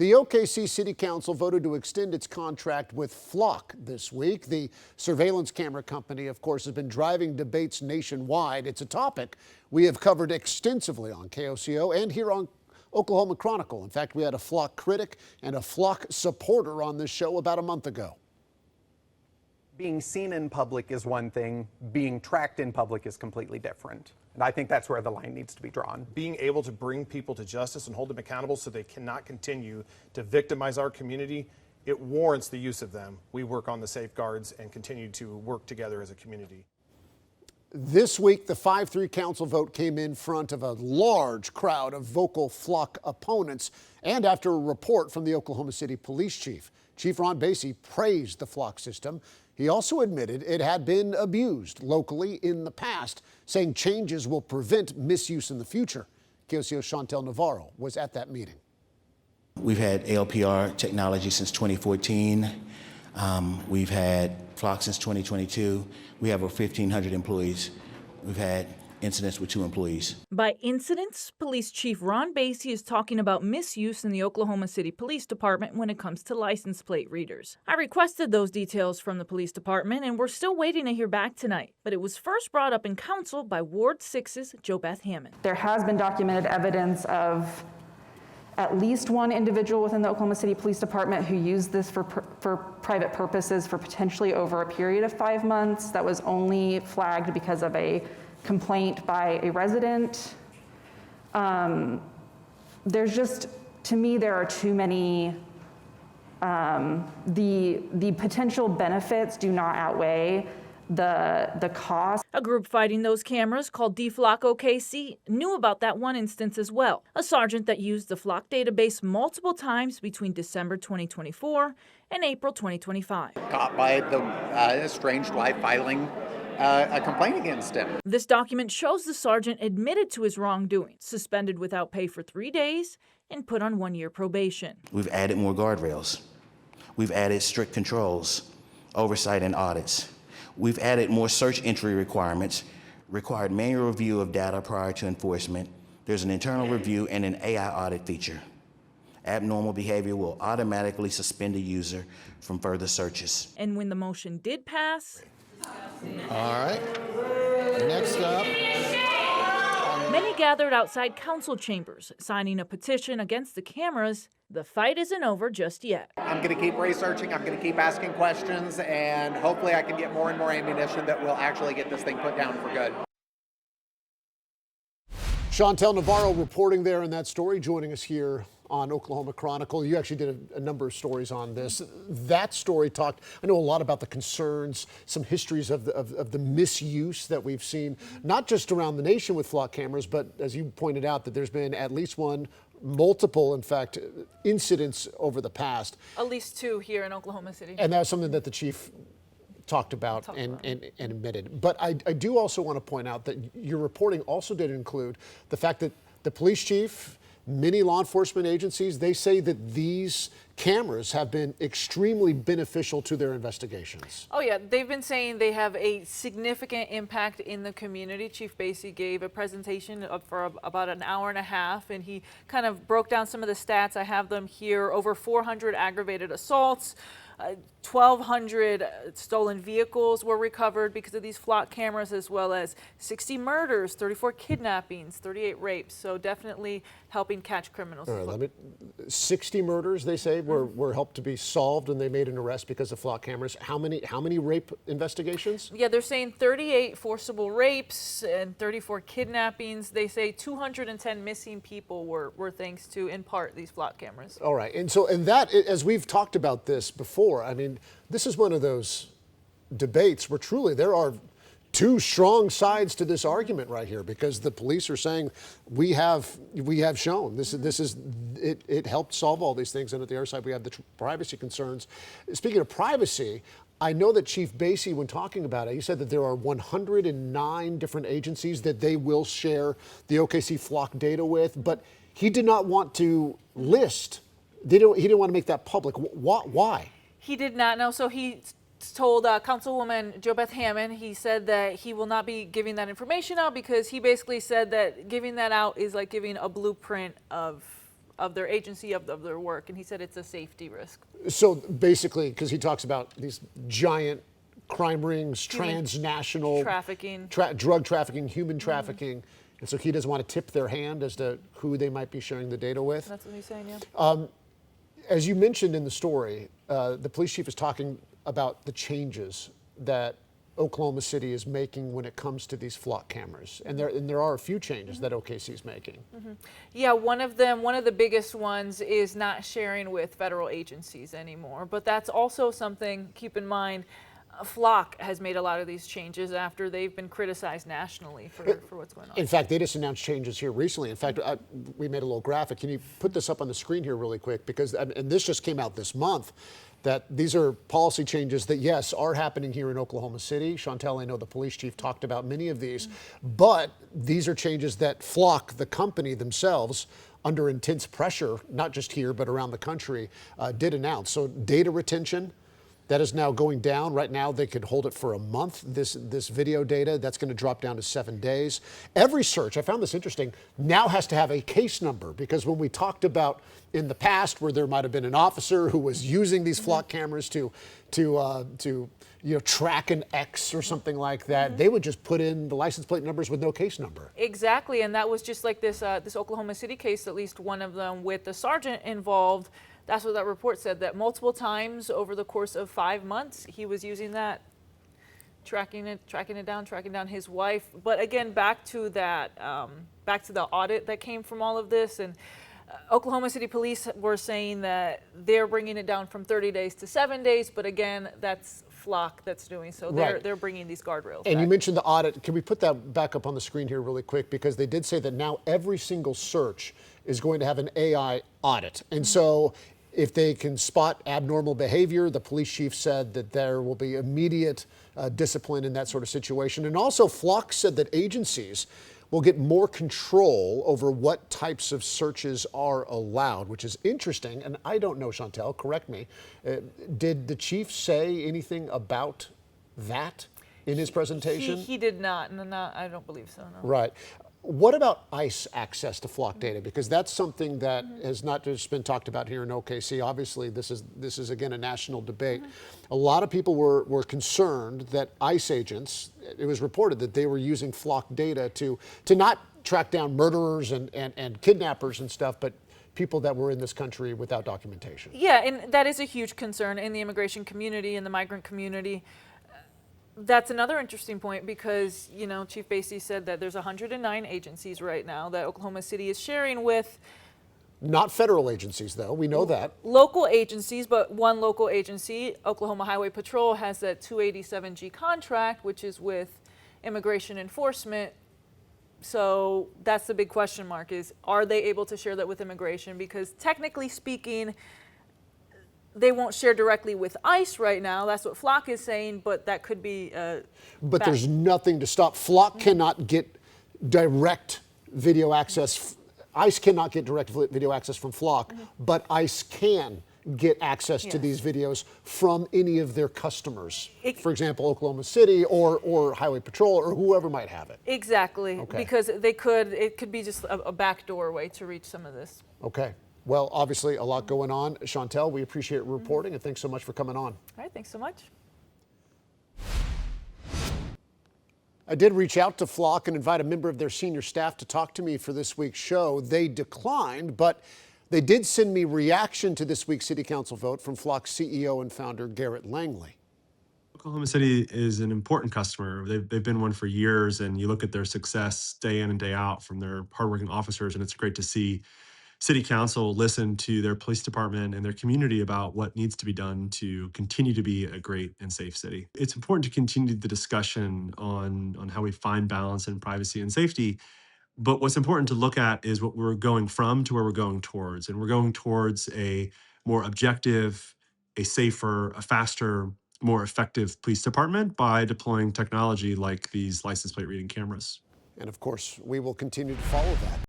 The OKC City Council voted to extend its contract with Flock this week. The surveillance camera company, of course, has been driving debates nationwide. It's a topic we have covered extensively on KOCO and here on Oklahoma Chronicle. In fact, we had a Flock critic and a Flock supporter on this show about a month ago. Being seen in public is one thing, being tracked in public is completely different. And I think that's where the line needs to be drawn. Being able to bring people to justice and hold them accountable so they cannot continue to victimize our community, it warrants the use of them. We work on the safeguards and continue to work together as a community. This week, the 5-3 council vote came in front of a large crowd of vocal Flock opponents and after a report from the Oklahoma City police chief. Chief Ron Basie praised the Flock system. He also admitted it had been abused locally in the past, saying changes will prevent misuse in the future. KOCO's Chantel Navarro was at that meeting. We've had ALPR technology since 2014. We've had Flock since 2022. We have over 1,500 employees. We've had incidents with 2 employees. By incidents, Police Chief Ron Basie is talking about misuse in the Oklahoma City Police Department when it comes to license plate readers. I requested those details from the police department, and we're still waiting to hear back tonight. But it was first brought up in council by Ward 6's JoBeth Hammond. There has been documented evidence of at least one individual within the Oklahoma City Police Department who used this for private purposes for potentially over a period of 5 months. That was only flagged because of a complaint by a resident. There's just, to me, there are too many, the potential benefits do not outweigh the cost. A group fighting those cameras called DFlock OKC knew about that one instance as well. A sergeant that used the Flock database multiple times between December 2024 and April 2025. Caught by the estranged wife filing a complaint against him. This document shows the sergeant admitted to his wrongdoing, suspended without pay for 3 days, and put on 1-year probation. We've added more guardrails. We've added strict controls, oversight and audits. We've added more search entry requirements, required manual review of data prior to enforcement. There's an internal review and an AI audit feature. Abnormal behavior will automatically suspend a user from further searches. And when the motion did pass, All right. Next up. many gathered outside council chambers, signing a petition against the cameras. The fight isn't over just yet. I'm going to keep researching, I'm going to keep asking questions, and hopefully I can get more and more ammunition that will actually get this thing put down for good. Chantel Navarro reporting there in that story, joining us here on Oklahoma Chronicle. You actually did a number of stories on this. That story talked, I know a lot about the concerns, some histories of the misuse that we've seen, not just around the nation with Flock cameras, but as you pointed out, that there's been at least multiple, in fact, incidents over the past. At least 2 here in Oklahoma City. And that's something that the chief talked about and admitted. But I do also want to point out that your reporting also did include the fact that the police chief, many law enforcement agencies, they say that these cameras have been extremely beneficial to their investigations. Oh yeah, they've been saying they have a significant impact in the community. Chief Basie gave a presentation for about an hour and a half, and he kind of broke down some of the stats. I have them here. Over 400 aggravated assaults. 1,200 stolen vehicles were recovered because of these Flock cameras, as well as 60 murders, 34 kidnappings, 38 rapes. So definitely helping catch criminals. All right, 60 murders, they say, were helped to be solved, and they made an arrest because of Flock cameras. How many rape investigations? Yeah, they're saying 38 forcible rapes and 34 kidnappings. They say 210 missing people were thanks to, in part, these Flock cameras. All right, and that, as we've talked about this before, I mean, this is one of those debates where truly there are 2 strong sides to this argument right here, because the police are saying we have shown it helped solve all these things, and at the other side we have the privacy concerns. Speaking of privacy, I know that Chief Basie, when talking about it, he said that there are 109 different agencies that they will share the OKC Flock data with, but he did not want to list. He didn't want to make that public. Why? He did not know. So he told Councilwoman JoBeth Hammond, he said that he will not be giving that information out because he basically said that giving that out is like giving a blueprint of of their agency, of their work, and he said it's a safety risk. So basically, because he talks about these giant crime rings, transnational Trafficking. drug trafficking, human trafficking, and so he doesn't want to tip their hand as to who they might be sharing the data with. That's what he's saying, yeah. As you mentioned in the story, the police chief is talking about the changes that Oklahoma City is making when it comes to these flock cameras, and there are a few changes that OKC is making. Yeah, one of the biggest ones is not sharing with federal agencies anymore. But that's also something, keep in mind, Flock has made a lot of these changes after they've been criticized nationally for what's going on. In fact, they just announced changes here recently. In fact, we made a little graphic. Can you put this up on the screen here really quick? Because, and this just came out this month, that these are policy changes that, yes, are happening here in Oklahoma City. Chantel, I know the police chief talked about many of these, but these are changes that Flock, the company themselves, under intense pressure, not just here, but around the country, did announce. So data retention, that is now going down. Right now, they could hold it for a month, this video data. That's going to drop down to 7 days. Every search, I found this interesting, now has to have a case number, because when we talked about in the past where there might have been an officer who was using these flock cameras to track an X or something like that, they would just put in the license plate numbers with no case number. Exactly, and that was just like this Oklahoma City case, at least one of them with the sergeant involved. That's what that report said, that multiple times over the course of 5 months, he was using that, tracking down his wife. But again, back to that, back to the audit that came from all of this. And Oklahoma City Police were saying that they're bringing it down from 30 days to 7 days. But again, that's Flock that's doing so. They're bringing these guardrails And back. you mentioned the audit. Can we put that back up on the screen here really quick? Because they did say that now every single search is going to have an AI audit. And so if they can spot abnormal behavior, the police chief said that there will be immediate discipline in that sort of situation. And also, Flock said that agencies will get more control over what types of searches are allowed, which is interesting. And I don't know, Chantel, correct me. Did the chief say anything about that in his presentation? He did not. No, I don't believe so, no. Right. What about ICE access to flock data? Because that's something that has not just been talked about here in OKC. Obviously, this is again a national debate. A lot of people were concerned that ICE agents, it was reported that they were using flock data to not track down murderers and kidnappers and stuff, but people that were in this country without documentation. Yeah, and that is a huge concern in the immigration community and the migrant community. That's another interesting point because, Chief Basie said that there's 109 agencies right now that Oklahoma City is sharing with. Not federal agencies, though. We know that. Local agencies, but one local agency, Oklahoma Highway Patrol, has that 287G contract, which is with immigration enforcement. So that's the big question mark is, are they able to share that with immigration? Because technically speaking, they won't share directly with ICE right now. That's what Flock is saying, but that could be. But there's nothing to stop. Flock cannot get direct video access. ICE cannot get direct video access from Flock, but ICE can get access to these videos from any of their customers. For example, Oklahoma City or Highway Patrol or whoever might have it. Exactly, because it could be just a backdoor way to reach some of this. Okay. Well, obviously a lot going on. Chantel, we appreciate reporting and thanks so much for coming on. All right, thanks so much. I did reach out to Flock and invite a member of their senior staff to talk to me for this week's show. They declined, but they did send me reaction to this week's City Council vote from Flock's CEO and founder, Garrett Langley. Oklahoma City is an important customer. They've been one for years, and you look at their success day in and day out from their hardworking officers, and it's great to see City Council listen to their police department and their community about what needs to be done to continue to be a great and safe city. It's important to continue the discussion on how we find balance in privacy and safety. But what's important to look at is what we're going from to where we're going towards. And we're going towards a more objective, a safer, a faster, more effective police department by deploying technology like these license plate reading cameras. And of course, we will continue to follow that.